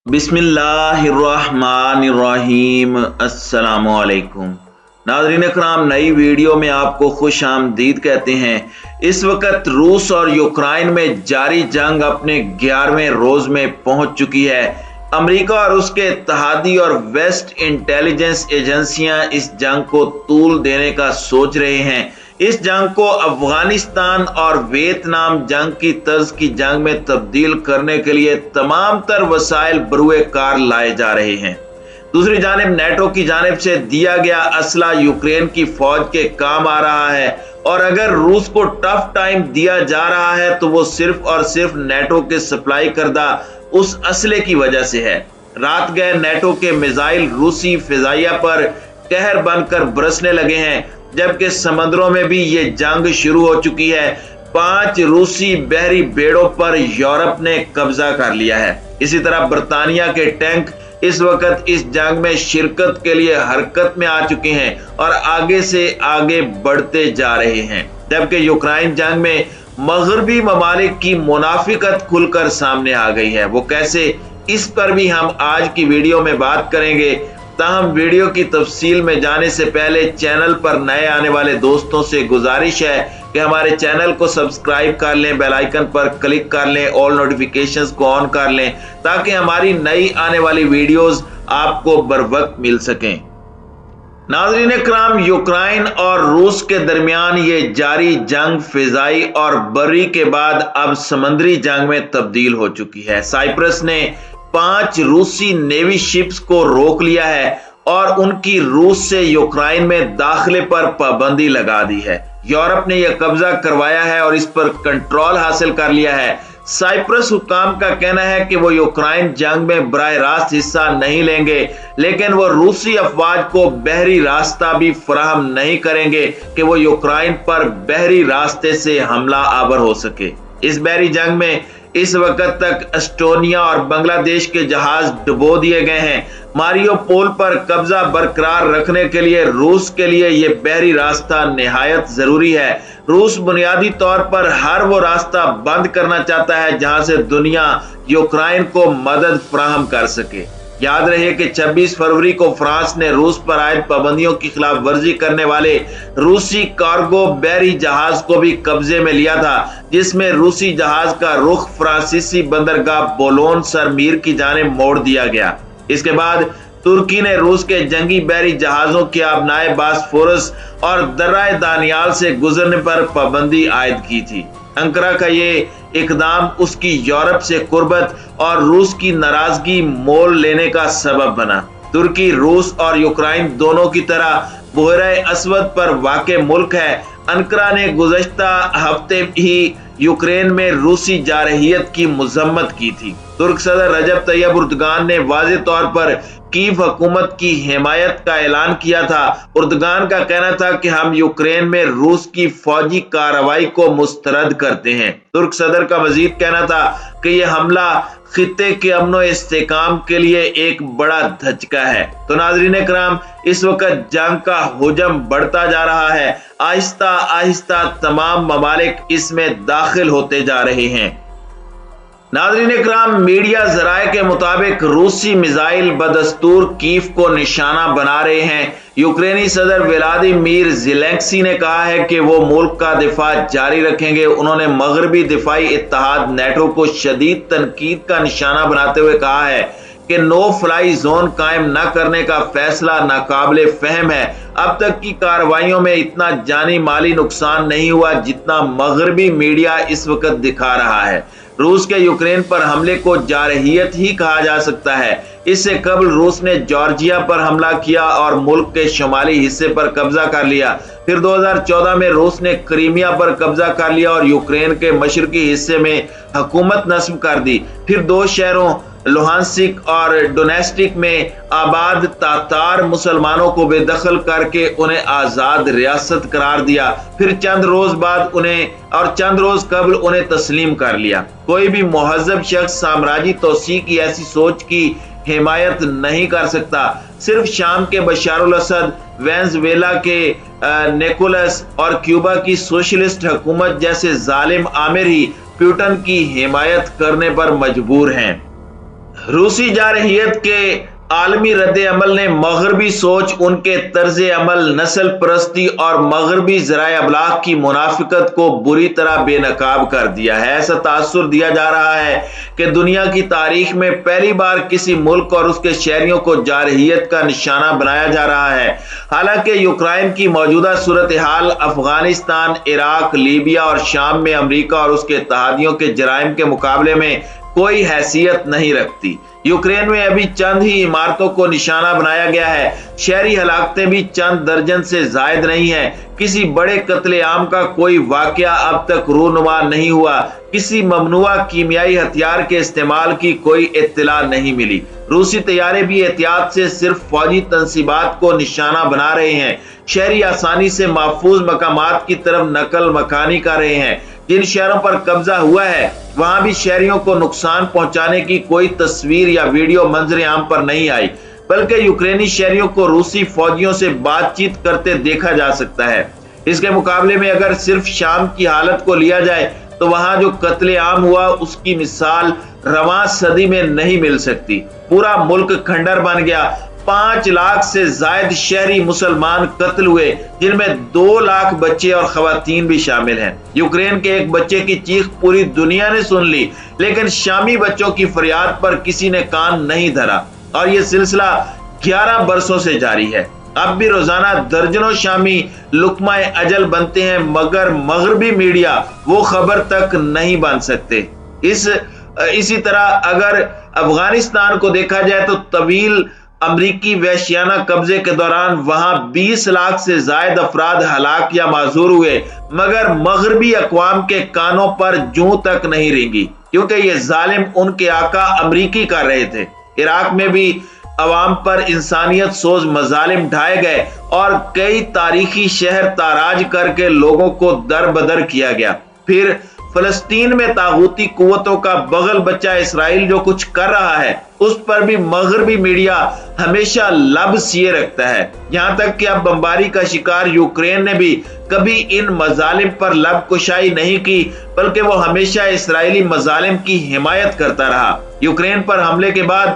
बिस्मिल्लाहिर्रहमानिर्रहीम। अस्सलामुअलैकुम नाज़रीन इकराम, नई वीडियो में आपको खुश आमदीद कहते हैं। इस वक्त रूस और यूक्रेन में जारी जंग अपने 11वें रोज में पहुंच चुकी है। अमेरिका और उसके इत्तेहादी और वेस्ट इंटेलिजेंस एजेंसियां इस जंग को तूल देने का सोच रहे हैं। इस जंग को अफगानिस्तान और वियतनाम जंग की तर्ज की जंग में तब्दील करने के लिए तमाम तर वसाइल बरूए कार लाए जा रहे हैं। दूसरी जानिब नेटो की जानिब से दिया गया असला यूक्रेन की फौज के काम आ रहा है, और अगर रूस को टफ टाइम दिया जा रहा है तो वो सिर्फ और सिर्फ नेटो के सप्लाई करदा उस असले की वजह से है। रात गए नेटो के मिसाइल रूसी फिजाइया पर कहर बनकर बरसने लगे हैं, जबकि समंदरों में भी ये जंग शुरू हो चुकी है। 5 रूसी बहरी बेड़ों पर यूरोप ने कब्जा कर लिया है। इसी तरह बरतानिया के टैंक इस वक्त इस जंग में शिरकत के लिए हरकत में आ चुके हैं और आगे से आगे बढ़ते जा रहे हैं, जबकि यूक्रेन जंग में मगरबी ममालिक की मुनाफिकत खुलकर सामने आ गई है। वो कैसे, इस पर भी हम आज की वीडियो में बात करेंगे। ताहम वीडियो की तफसील में जाने से पहले चैनल पर नए आने वाले दोस्तों से गुजारिश है कि हमारे चैनल को सब्सक्राइब कर लें, बेल आइकन पर क्लिक कर लें, ऑल नोटिफिकेशंस को ऑन कर लें, ताकि हमारी नई आने वाली वीडियोस आपको बर वक्त मिल सकें। नाज़रीन इकराम, यूक्रेन और रूस के दरमियान ये जारी जंग फिजाई और बर्री के बाद अब समंदरी जंग में तब्दील हो चुकी है। साइप्रस ने 5 रूसी नेवी शिप्स को रोक लिया है और उनकी रूस से यूक्रेन में दाखिले पर पाबंदी लगा दी है। यूरोप ने यह कब्जा करवाया है और इस पर कंट्रोल हासिल कर लिया है। साइप्रस हुकाम का कहना है कि वो यूक्रेन जंग में बराह रास्त हिस्सा नहीं लेंगे, लेकिन वो रूसी अफवाज को बहरी रास्ता भी फराहम नहीं करेंगे कि वो यूक्रेन पर बहरी रास्ते से हमला आवर हो सके। इस बहरी जंग में इस वक्त तक एस्टोनिया और बांग्लादेश के जहाज डुबो दिए गए हैं। मारियोपोल पर कब्जा बरकरार रखने के लिए रूस के लिए यह बहरी रास्ता निहायत जरूरी है। रूस बुनियादी तौर पर हर वो रास्ता बंद करना चाहता है जहां से दुनिया यूक्रेन को मदद फराहम कर सके। याद रहे कि 26 फरवरी को फ्रांस ने रूस पर आयद पाबंदियों की खिलाफ वर्जी करने वाले रूसी कार्गो बहरी जहाज को भी कब्जे में लिया था, जिसमें रूसी जहाज का रुख फ्रांसीसी बंदरगाह बोलोन सरमीर की जानिब मोड़ दिया गया। इसके बाद तुर्की ने रूस के जंगी बहरी जहाजों के आबनाए बास्फोरस और दर्रा दानियाल से गुजरने पर पाबंदी आयद की थी। अंकारा का ये इकदाम उसकी यूरोप से कुर्बत और रूस की नाराजगी मोल लेने का सबब बना। तुर्की रूस और यूक्रेन दोनों की तरह बहरे अस्वद पर वाक़े मुल्क है। अंकारा ने गुज़श्ता हफ्ते ही यूक्रेन में रूसी जारहियत की मजम्मत की थी। तुर्क सदर रजब तैयब उर्दगान ने वाज़े तौर पर कीव हुकूमत की हिमायत का ऐलान किया था। उर्दगान का कहना था कि हम यूक्रेन में रूस की फौजी कार्रवाई को मुस्तरद करते हैं। तुर्क सदर का मजीद कहना था कि यह हमला खित्ते के अमनो इस्तेकाम के लिए एक बड़ा धचका है। तो नाज़रीन इकराम, इस वक्त जंग का हुजम बढ़ता जा रहा है। आहिस्ता आहिस्ता तमाम ममालिक इसमें दाखिल होते जा रहे हैं। नाज़रीन इकराम, मीडिया ज़राए के मुताबिक रूसी मिसाइल बदस्तूर कीव को निशाना बना रहे हैं। यूक्रेनी सदर व्लादिमीर ज़ेलेंस्की ने कहा है कि वो मुल्क का दिफा जारी रखेंगे। उन्होंने मगरबी दिफाई इत्तेहाद नेटो को शदीद तनकीद का निशाना बनाते हुए कहा है कि नो फ्लाई जोन कायम न करने का फैसला नाकाबिले फहम है। अब तक की कार्रवाइयों में इतना जानी माली नुकसान नहीं हुआ जितना मगरबी मीडिया इस वक्त दिखा रहा है। रूस के यूक्रेन पर हमले को जारहियत ही कहा जा सकता है। इससे कबल रूस ने जॉर्जिया पर हमला किया और मुल्क के शुमाली हिस्से पर कब्जा कर लिया। फिर 2014 में रूस ने क्रीमिया पर कब्जा कर लिया और यूक्रेन के मशरकी हिस्से में हुकूमत नस्ब कर दी। फिर 2 शहरों लुहांसिक और डोनेस्टिक में आबाद तातार मुसलमानों को बेदखल करके उन्हें आजाद रियासत करार दिया। फिर चंद रोज कबल उन्हें तस्लीम कर लिया। कोई भी मुहज़्ज़ब शख्स साम्राज्यी तोसी की ऐसी सोच की हिमायत नहीं कर सकता। सिर्फ शाम के बशारुल असद, वेनेजुएला के निकोलस और क्यूबा की सोशलिस्ट हुकूमत जैसे जालिम आमिर ही पुतिन की हिमायत करने पर मजबूर हैं। روسی جارحیت کے عالمی رد عمل نے مغربی سوچ، ان کے طرز عمل، نسل پرستی اور مغربی ذرائع ابلاغ کی منافقت کو بری طرح بے نقاب کر دیا ہے۔ ایسا تاثر دیا جا رہا ہے کہ دنیا کی تاریخ میں پہلی بار کسی ملک اور اس کے شہریوں کو جارحیت کا نشانہ بنایا جا رہا ہے۔ حالانکہ یوکرائن کی موجودہ صورتحال افغانستان، عراق، لیبیا اور شام میں امریکہ اور اس کے اتحادیوں کے جرائم کے مقابلے میں کوئی حیثیت نہیں رکھتی۔ یوکرین میں ابھی چند ہی عمارتوں کو نشانہ بنایا گیا ہے، شہری ہلاکتیں بھی چند درجن سے زائد نہیں ہیں، کسی بڑے قتل عام کا کوئی واقعہ اب تک رونما نہیں ہوا، کسی ممنوعہ کیمیائی ہتھیار کے استعمال کی کوئی اطلاع نہیں ملی۔ روسی طیارے بھی احتیاط سے صرف فوجی تنصیبات کو نشانہ بنا رہے ہیں، شہری آسانی سے محفوظ مقامات کی طرف نقل مکانی کر رہے ہیں۔ جن شہروں پر قبضہ ہوا ہے وہاں بھی شہریوں کو نقصان پہنچانے کی کوئی تصویر یا ویڈیو منظر عام پر نہیں آئی، بلکہ یوکرینی شہریوں کو روسی فوجیوں سے بات چیت کرتے دیکھا جا سکتا ہے۔ اس کے مقابلے میں اگر صرف شام کی حالت کو لیا جائے تو وہاں جو قتل عام ہوا اس کی مثال رواں صدی میں نہیں مل سکتی۔ پورا ملک کھنڈر بن گیا، 5 لاکھ سے زائد شہری مسلمان قتل ہوئے، جن میں 2 لاکھ بچے اور خواتین بھی شامل ہیں۔ یوکرین کے ایک بچے کی چیخ پوری دنیا نے سن لی، لیکن شامی بچوں کی فریاد پر کسی نے کان نہیں دھرا، اور یہ سلسلہ 11 برسوں سے جاری ہے۔ اب بھی روزانہ درجنوں شامی لقمہ اجل بنتے ہیں، مگر مغربی میڈیا وہ خبر تک نہیں بن سکتے۔ اسی طرح اگر افغانستان کو دیکھا جائے تو طویل امریکی وحشیانہ قبضے کے دوران وہاں 20 لاکھ سے زائد افراد ہلاک یا معذور ہوئے، مگر مغربی اقوام کے کانوں پر جوں تک نہیں رینگی، کیونکہ یہ ظالم ان کے آقا امریکی کر رہے تھے۔ عراق میں بھی عوام پر انسانیت سوز مظالم ڈھائے گئے اور کئی تاریخی شہر تاراج کر کے لوگوں کو در بدر کیا گیا۔ پھر فلسطین میں طاغوتی قوتوں کا بغل بچہ اسرائیل جو کچھ کر رہا ہے اس پر بھی مغربی میڈیا ہمیشہ لب سیے رکھتا ہے، یہاں تک کہ اب بمباری کا شکار یوکرین نے بھی کبھی ان مظالم پر لب کشائی نہیں کی، بلکہ وہ ہمیشہ اسرائیلی مظالم کی حمایت کرتا رہا۔ یوکرین پر حملے کے بعد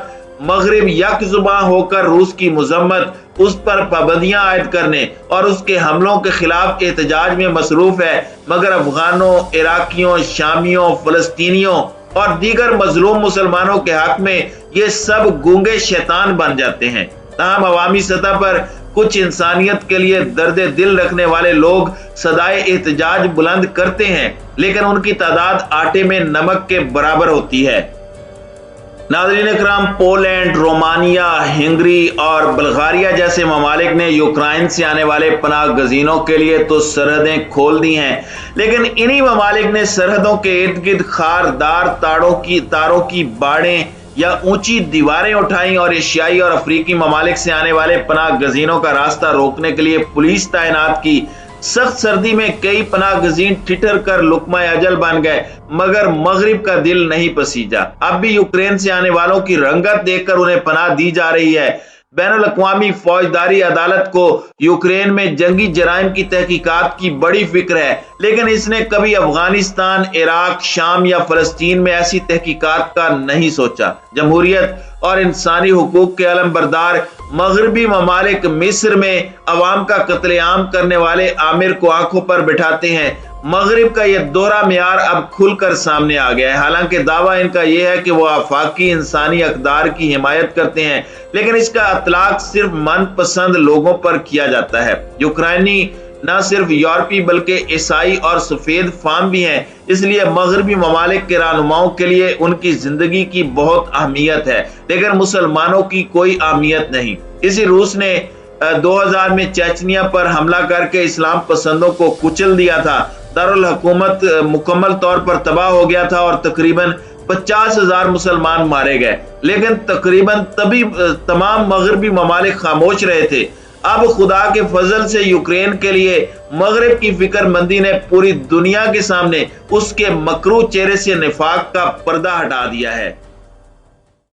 مغرب یک زباں ہو کر روس کی مذمت، اس پر پابندیاں عائد کرنے اور اس کے حملوں کے خلاف احتجاج میں مصروف ہے، مگر افغانوں، عراقیوں، شامیوں، فلسطینیوں اور دیگر مظلوم مسلمانوں کے حق میں یہ سب گونگے شیطان بن جاتے ہیں۔ تاہم عوامی سطح پر کچھ انسانیت کے لیے درد دل رکھنے والے لوگ صدائے احتجاج بلند کرتے ہیں، لیکن ان کی تعداد آٹے میں نمک کے برابر ہوتی ہے۔ ناظرین اکرام، پولینڈ، رومانیہ، ہنگری اور بلغاریہ جیسے ممالک نے یوکرائن سے آنے والے پناہ گزینوں کے لیے تو سرحدیں کھول دی ہیں، لیکن انہی ممالک نے سرحدوں کے ارد گرد خاردار تاروں کی باڑیں یا اونچی دیواریں اٹھائیں اور ایشیائی اور افریقی ممالک سے آنے والے پناہ گزینوں کا راستہ روکنے کے لیے پولیس تعینات کی۔ سخت سردی میں کئی پناہ گزین ٹھٹر کر لقمہ اجل بن گئے، مگر مغرب کا دل نہیں پسیجا۔ اب بھی یوکرین سے آنے والوں کی رنگت دیکھ کر انہیں پناہ دی جا رہی ہے۔ بین الاقوامی فوجداری عدالت کو یوکرین میں جنگی جرائم کی تحقیقات کی بڑی فکر ہے، لیکن اس نے کبھی افغانستان، عراق، شام یا فلسطین میں ایسی تحقیقات کا نہیں سوچا۔ جمہوریت اور انسانی حقوق کے علم بردار مغربی ممالک مصر میں عوام کا قتل عام کرنے والے عامر کو آنکھوں پر بٹھاتے ہیں۔ مغرب کا یہ دوہرا معیار اب کھل کر سامنے آ گیا ہے۔ حالانکہ دعویٰ ان کا یہ ہے کہ وہ آفاقی انسانی اقدار کی حمایت کرتے ہیں، لیکن اس کا اطلاق صرف من پسند لوگوں پر کیا جاتا ہے۔ یوکرائنی نہ صرف یورپی بلکہ عیسائی اور سفید فام بھی ہیں، اس لیے مغربی ممالک کے رہنماؤں کے لیے ان کی زندگی کی بہت اہمیت ہے، لیکن مسلمانوں کی کوئی اہمیت نہیں۔ اسی روس نے 2000 میں چیچنیا پر حملہ کر کے اسلام پسندوں کو کچل دیا تھا۔ دارالحکومت مکمل طور پر تباہ ہو گیا تھا اور تقریباً 50,000 مسلمان مارے گئے، لیکن تقریباً تمام مغربی ممالک خاموش رہے تھے۔ اب خدا کے فضل سے یوکرین کے لیے مغرب کی فکر مندی نے پوری دنیا کے سامنے اس کے مکروہ چہرے سے نفاق کا پردہ ہٹا دیا ہے۔